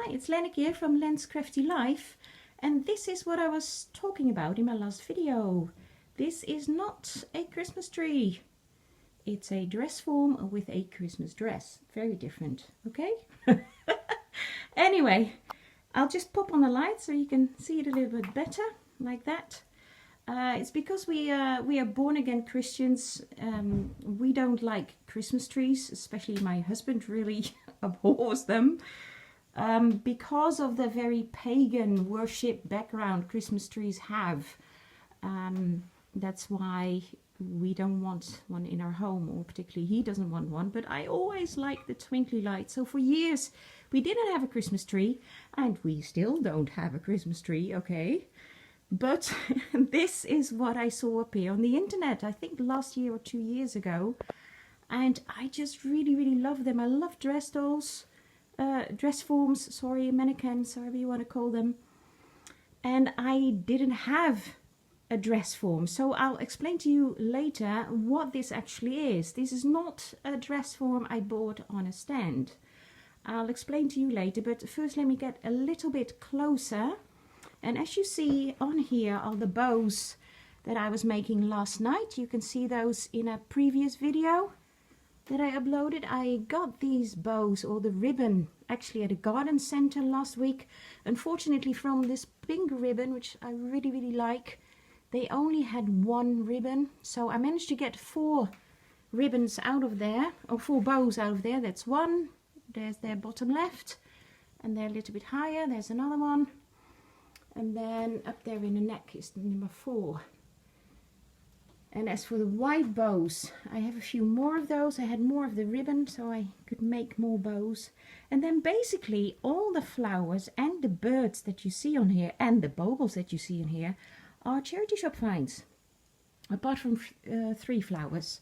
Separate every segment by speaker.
Speaker 1: Hi, it's Lenneke here from Len's Crafty Life, and this is what I was talking about in my last video. This is not a Christmas tree. It's a dress form with a Christmas dress. Very different, okay? Anyway, I'll just pop on the light so you can see it a little bit better, like that. It's because we are born again Christians. We don't like Christmas trees, especially my husband really abhors them. Because of the very pagan worship background Christmas trees have. That's why we don't want one in our home, or particularly he doesn't want one, but I always like the twinkly lights. So for years we didn't have a Christmas tree, and we still don't have a Christmas tree, okay? But this is what I saw appear on the internet, I think last year or 2 years ago, and I just really love them. I love dress dolls. Dress forms, sorry, mannequins, however you want to call them. And I didn't have a dress form, so I'll explain to you later what this actually is. This is not a dress form I bought on a stand. I'll explain to you later, but first let me get a little bit closer. And as you see on here are the bows that I was making last night. You can see those in a previous video that I uploaded. I got these bows, or the ribbon, actually at a garden center last week. Unfortunately, from this pink ribbon, which I really like, they only had one ribbon, so I managed to get 4 ribbons out of there, or 4 bows out of there. That's one. There's their bottom left, and they're a little bit higher. There's another one, and then up there in the neck is number 4. And as for the white bows, I have a few more of those. I had more of the ribbon, so I could make more bows. And then basically all the flowers and the birds that you see on here, and the baubles that you see in here, are charity shop finds. Apart from 3 flowers,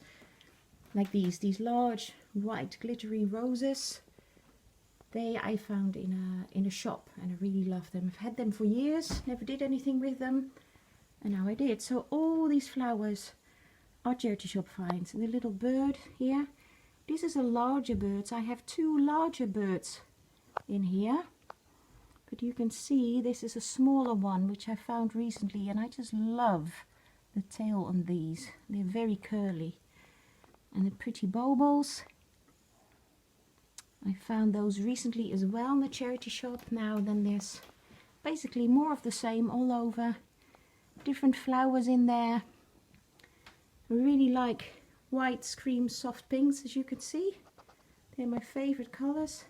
Speaker 1: like these large white glittery roses. They I found in a shop, and I really love them. I've had them for years, never did anything with them, and now I did. So all these flowers are charity shop finds. And the little bird here, this is a larger bird. So I have 2 larger birds in here, but you can see this is a smaller one which I found recently, and I just love the tail on these. They're very curly. And the pretty baubles, I found those recently as well in the charity shop. Now then there's basically more of the same all over, different flowers in there. I really like white, cream, soft pinks, as you can see. They're my favorite colors.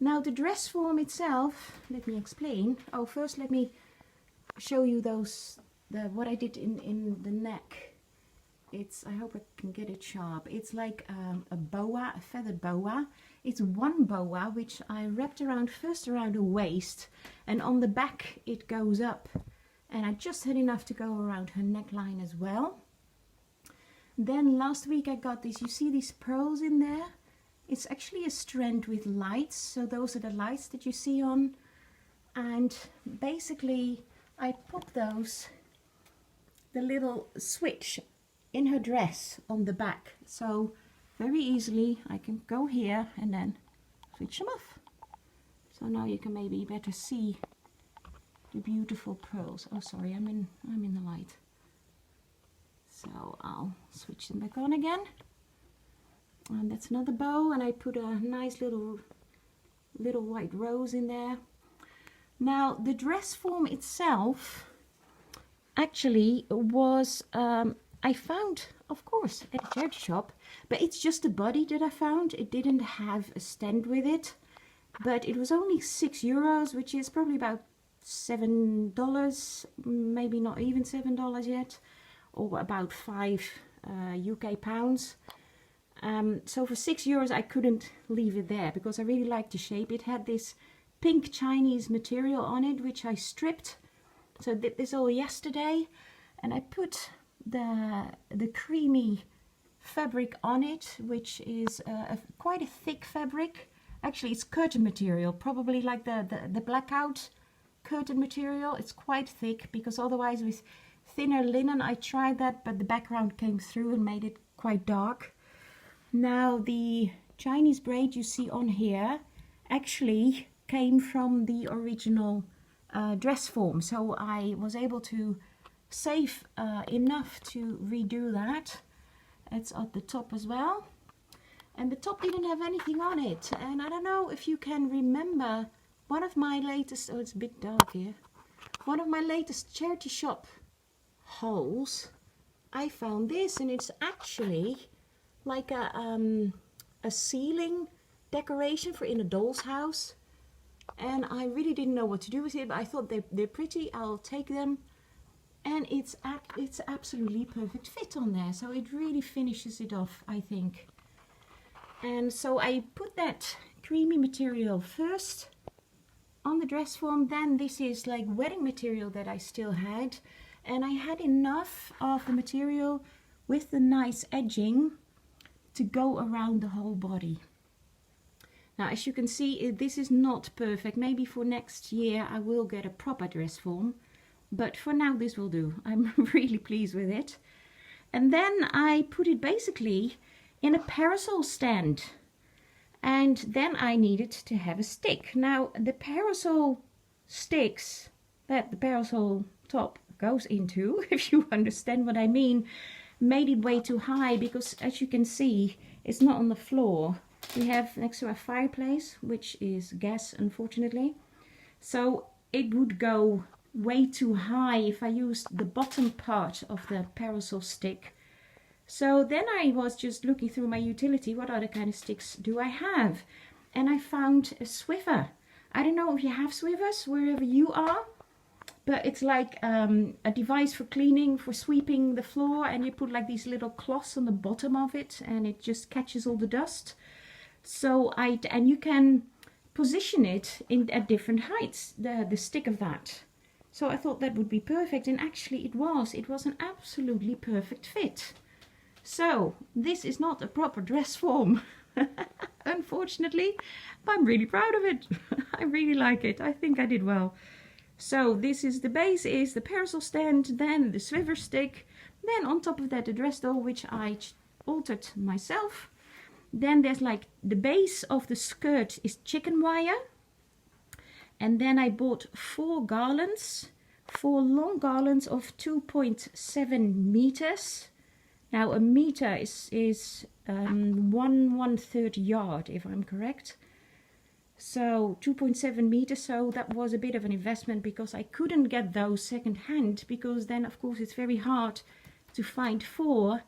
Speaker 1: Now the dress form itself, let me explain. Oh, first let me show you what I did in the neck. I hope I can get it sharp. It's like a boa, a feathered boa. It's one boa which I wrapped around, first around the waist, and on the back it goes up. And I just had enough to go around her neckline as well. Then last week I got this, you see these pearls in there? It's actually a strand with lights, so those are the lights that you see on. And basically I put the little switch in her dress on the back. So very easily I can go here and then switch them off. So now you can maybe better see the beautiful pearls. Oh sorry, I'm in the light. So I'll switch them back on again. And that's another bow, and I put a nice little white rose in there. Now the dress form itself actually was I found, of course, at a charity shop, but it's just the body that I found. It didn't have a stand with it, but it was only €6, which is probably about $7, maybe not even $7 yet, or about 5 UK pounds. So for €6 I couldn't leave it there, because I really liked the shape. It had this pink Chinese material on it, which I stripped. So I did this all yesterday, and I put the creamy fabric on it, which is quite a thick fabric. Actually it's curtain material, probably like the blackout curtain material. It's quite thick, because otherwise with thinner linen I tried that, but the background came through and made it quite dark. Now the Chinese braid you see on here actually came from the original Dressform, so I was able to save enough to redo that. It's at the top as well, and the top didn't have anything on it. And I don't know if you can remember one of my latest, oh, it's a bit dark here, one of my latest charity shop hauls. I found this, and it's actually like a ceiling decoration for in a doll's house, and I really didn't know what to do with it, but I thought they're pretty, I'll take them. And it's absolutely perfect fit on there, so it really finishes it off, I think. And so I put that creamy material first on the Dressform. Then this is like wedding material that I still had, and I had enough of the material with the nice edging to go around the whole body. Now, as you can see, this is not perfect. Maybe for next year I will get a proper Dressform, but for now this will do. I'm really pleased with it. And then I put it basically in a parasol stand, and then I needed to have a stick. Now, the parasol sticks that the parasol top goes into, if you understand what I mean, made it way too high, because as you can see, it's not on the floor. We have next to a fireplace, which is gas, unfortunately, so it would go way too high if I used the bottom part of the parasol stick. So then I was just looking through my utility, what other kind of sticks do I have? And I found a swiver. I don't know if you have swivers wherever you are, but it's like a device for cleaning, for sweeping the floor, and you put like these little cloths on the bottom of it, and it just catches all the dust. So and you can position it at different heights, the stick of that. So I thought that would be perfect, and actually it was an absolutely perfect fit. So this is not a proper Dressform, unfortunately, but I'm really proud of it. I really like it. I think I did well. So this is the base, is the parasol stand, then the swiver stick, then on top of that the dress doll, which I altered myself. Then there's like the base of the skirt is chicken wire. And then I bought 4 garlands, 4 long garlands of 2.7 meters. Now a meter is 1/3 yard, if I'm correct. So 2.7 meters, so that was a bit of an investment, because I couldn't get those second hand, because then of course it's very hard to find 4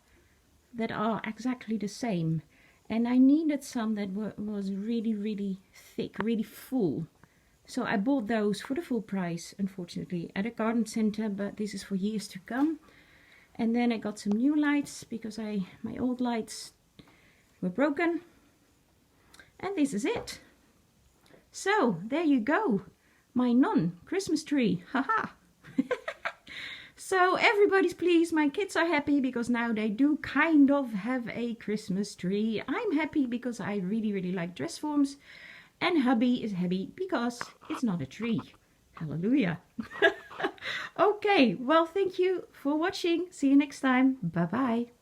Speaker 1: that are exactly the same. And I needed some that was really, really thick, really full. So I bought those for the full price, unfortunately, at a garden center, but this is for years to come. And then I got some new lights, because my old lights were broken. And this is it. So there you go, my non-Christmas tree, haha. So everybody's pleased, my kids are happy, because now they do kind of have a Christmas tree. I'm happy because I really, really like Dressforms. And hubby is happy because it's not a tree. Hallelujah. Okay, well, thank you for watching. See you next time. Bye-bye.